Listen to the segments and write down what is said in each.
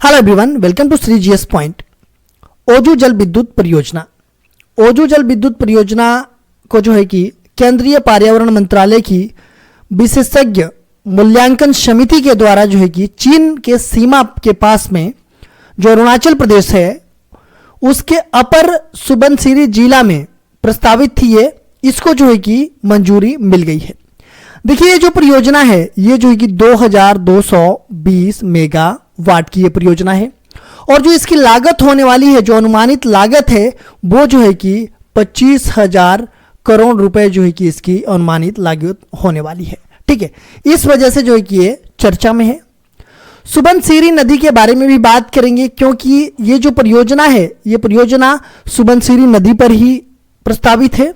Hello everyone, welcome to Shri GS point. Oju जल विद्युत परियोजना, ओजू जल विद्युत परियोजना को जो है कि केंद्रीय पर्यावरण मंत्रालय की विशेषज्ञ मूल्यांकन समिति के द्वारा जो है कि चीन के सीमा के पास में जो अरुणाचल प्रदेश है उसके अपर सुबनसिरी जिला में प्रस्तावित थी। इसको जो है कि मंजूरी मिल गई है। देखिए, ये जो परियोजना है ये जो है कि 2220 मेगावाट की ये परियोजना है और जो इसकी लागत होने वाली है, जो अनुमानित लागत है वो जो है कि 25,000 करोड़ रुपए जो है कि इसकी अनुमानित लागत होने वाली है। ठीक है, इस वजह से जो है कि ये चर्चा में है। सुबनसिरी नदी के बारे में भी बात करेंगे क्योंकि ये जो परियोजना है ये परियोजना सुबनसिरी नदी पर ही प्रस्तावित है।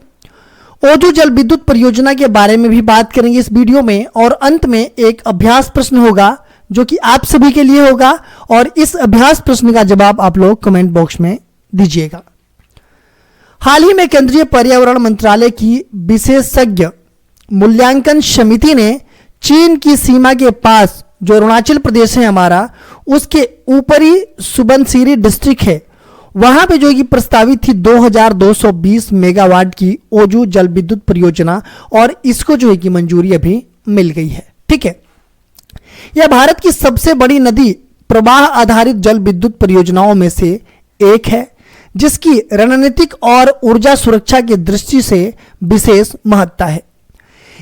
ओजू जल विद्युत परियोजना के बारे में भी बात करेंगे इस वीडियो में और अंत में एक अभ्यास प्रश्न होगा जो कि आप सभी के लिए होगा और इस अभ्यास प्रश्न का जवाब आप लोग कमेंट बॉक्स में दीजिएगा। हाल ही में केंद्रीय पर्यावरण मंत्रालय की विशेषज्ञ मूल्यांकन समिति ने चीन की सीमा के पास जो अरुणाचल प्रदेश है हमारा, उसके ऊपरी सुबनसिरी डिस्ट्रिक्ट है, वहां पे जो कि प्रस्तावित थी 2220 मेगावाट की ओजू जल विद्युत परियोजना और इसको जो है कि मंजूरी अभी मिल गई है। ठीक है, यह भारत की सबसे बड़ी नदी प्रवाह आधारित जल विद्युत परियोजनाओं में से एक है जिसकी रणनीतिक और ऊर्जा सुरक्षा की दृष्टि से विशेष महत्ता है।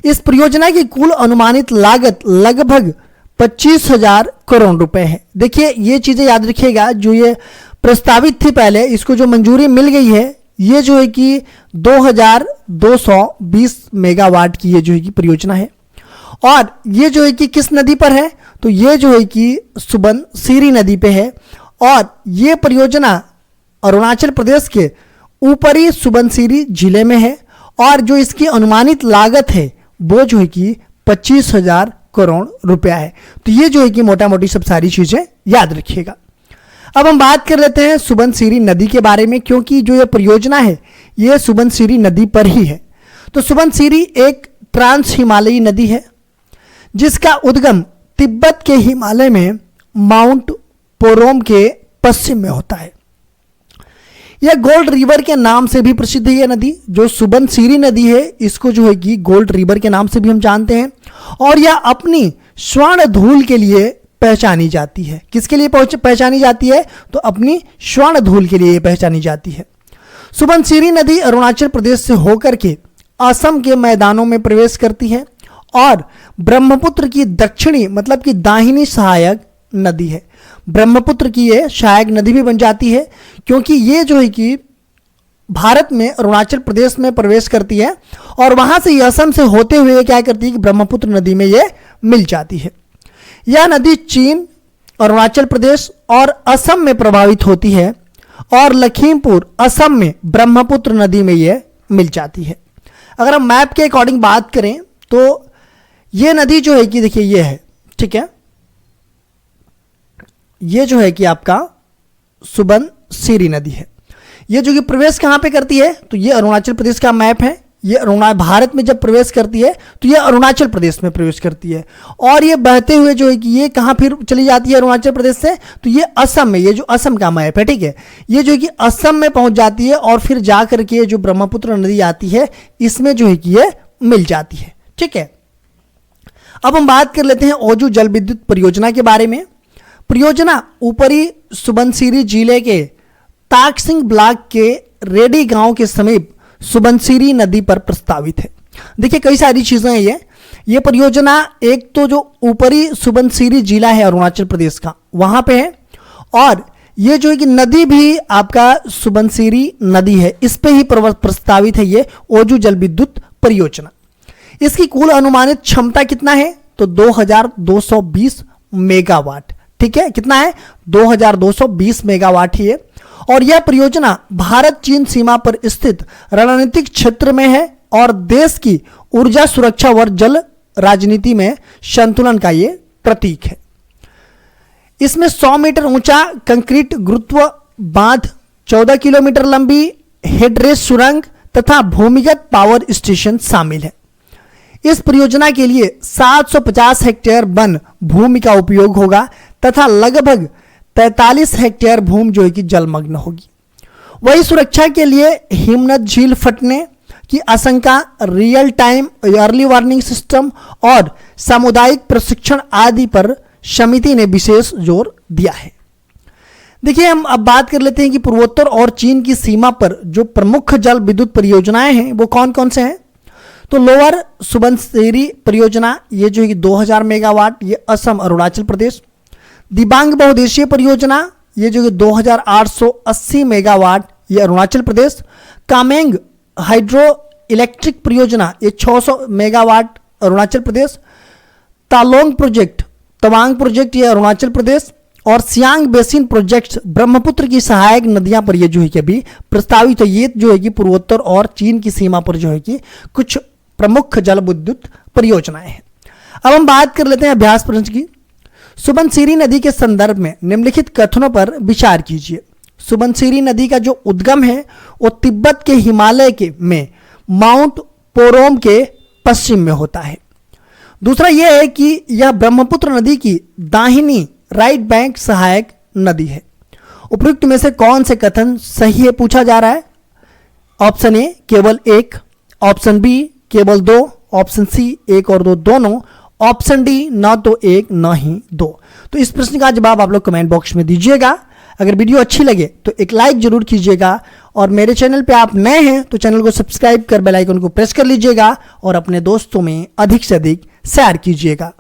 इस परियोजना की कुल अनुमानित लागत लगभग 25,000 करोड़ रुपए है। देखिए, ये चीजें याद रखिएगा, जो ये प्रस्तावित थी पहले, इसको जो मंजूरी मिल गई है ये जो है कि 2220 मेगावाट की ये जो है कि परियोजना है और ये जो है कि किस नदी पर है, तो ये जो है कि सुबनसिरी नदी पे है और ये परियोजना अरुणाचल प्रदेश के ऊपरी सुबनसिरी जिले में है और जो इसकी अनुमानित लागत है वो जो है कि 25,000 करोड़ रुपया है। तो ये जो है कि मोटा मोटी सब सारी चीजें याद रखिएगा। अब हम बात कर लेते हैं सुबनसिरी नदी के बारे में क्योंकि जो ये परियोजना है ये सुबनसिरी नदी पर ही है। तो सुबनसिरी एक ट्रांस हिमालयी नदी है जिसका उद्गम तिब्बत के हिमालय में माउंट पोरोम के पश्चिम में होता है। यह गोल्ड रिवर के नाम से भी प्रसिद्ध है। यह नदी जो सुबनसिरी नदी है इसको जो है कि गोल्ड रिवर के नाम से भी हम जानते हैं और यह अपनी स्वर्ण धूल के लिए पहचानी जाती है। किसके लिए पहचानी जाती है, तो अपनी स्वर्ण धूल के लिए पहचानी जाती है। सुबनसिरी नदी अरुणाचल प्रदेश से होकर के असम के मैदानों में प्रवेश करती है और ब्रह्मपुत्र की दक्षिणी मतलब कि दाहिनी सहायक नदी है। ब्रह्मपुत्र की ये सहायक नदी भी बन जाती है क्योंकि ये जो है कि भारत में अरुणाचल प्रदेश में प्रवेश करती है और वहां से असम से होते हुए क्या करती है कि ब्रह्मपुत्र नदी में ये मिल जाती है। यह नदी चीन, अरुणाचल प्रदेश और असम में प्रभावित होती है और लखीमपुर असम में ब्रह्मपुत्र नदी में यह मिल जाती है। अगर हम मैप के अकॉर्डिंग बात करें तो यह नदी जो है कि देखिए ये है, ठीक है, ये जो है कि आपका सुबनसिरी नदी है। ये जो कि प्रवेश कहाँ पे करती है, तो ये अरुणाचल प्रदेश का मैप है। ये भारत में जब प्रवेश करती है तो ये अरुणाचल प्रदेश में प्रवेश करती है और ये बहते हुए जो है कि ये कहाँ फिर चली जाती है अरुणाचल प्रदेश से, तो ये असम में, ये जो असम का मैप है, ठीक है, ये जो है कि असम में पहुंच जाती है और फिर जा करके जो ब्रह्मपुत्र नदी आती है इसमें जो है कि ये मिल जाती है। ठीक है, अब हम बात कर लेते हैं ओजू जल विद्युत परियोजना के बारे में। परियोजना ऊपरी सुबनसिरी जिले के ताकसिंग ब्लॉक के रेडी गांव के समीप सुबनसिरी नदी पर प्रस्तावित है। देखिए, कई सारी चीजें हैं ये परियोजना। एक तो जो ऊपरी सुबनसिरी जिला है अरुणाचल प्रदेश का वहां पे है और ये जो है कि नदी भी आपका सुबनसिरी नदी है, इस पे ही प्रस्तावित है ये ओजू जल विद्युत परियोजना। इसकी कुल अनुमानित क्षमता कितना है, तो 2220 मेगावाट। ठीक है, कितना है, 2220 मेगावाट ही है और यह परियोजना भारत चीन सीमा पर स्थित रणनीतिक क्षेत्र में है और देश की ऊर्जा सुरक्षा व जल राजनीति में संतुलन का ये प्रतीक है। इसमें 100 मीटर ऊंचा कंक्रीट गुरुत्व बांध, 14 किलोमीटर लंबी हेडरेस सुरंग तथा भूमिगत पावर स्टेशन शामिल है। इस परियोजना के लिए 750 हेक्टेयर वन भूमि का उपयोग होगा तथा लगभग 43 हेक्टेयर भूमि जो है कि जलमग्न होगी। वही सुरक्षा के लिए हिमनद झील फटने की आशंका, real time early warning system और सामुदायिक प्रशिक्षण आदि पर समिति ने विशेष जोर दिया है। देखिए, हम अब बात कर लेते हैं कि पूर्वोत्तर और चीन की सीमा पर जो प्रमुख जल विद्युत परियोजनाएं हैं वो कौन कौन से हैं। तो लोअर सुबनसिरी परियोजना, ये जो है कि 2000 मेगावाट, ये असम अरुणाचल प्रदेश। दिबांग बहुउद्देशीय परियोजना, ये जो कि 2880 मेगावाट, ये अरुणाचल प्रदेश। कामेंग हाइड्रो इलेक्ट्रिक परियोजना, ये 600 megawatt, Arunachal Pradesh. तालोंग project, Tawang project, ये अरुणाचल प्रदेश। और सियांग बेसिन प्रोजेक्ट, ब्रह्मपुत्र की सहायक नदियां पर ये जो है कि अभी प्रस्तावित है। ये जो है कि पूर्वोत्तर और चीन की सीमा पर जो है कि कुछ प्रमुख जल विद्युत परियोजनाएं हैं। अब हम बात कर लेते हैं अभ्यास प्रश्न की। सुबनसिरी नदी के संदर्भ में निम्नलिखित कथनों पर विचार कीजिए। सुबनसिरी नदी का जो उद्गम है वो तिब्बत के हिमालय के में माउंट पोरोम के पश्चिम में होता है। दूसरा यह है कि यह ब्रह्मपुत्र नदी की दाहिनी राइट बैंक सहायक नदी है। उपयुक्त में से कौन से कथन सही है पूछा जा रहा है। ऑप्शन ए केवल एक, ऑप्शन बी केवल दो, ऑप्शन सी एक और दो दोनों, ऑप्शन डी न तो एक न ही दो। तो इस प्रश्न का जवाब आप लोग कमेंट बॉक्स में दीजिएगा। अगर वीडियो अच्छी लगे तो एक लाइक जरूर कीजिएगा और मेरे चैनल पे आप नए हैं तो चैनल को सब्सक्राइब कर बेल आइकन को प्रेस कर लीजिएगा और अपने दोस्तों में अधिक से अधिक शेयर कीजिएगा।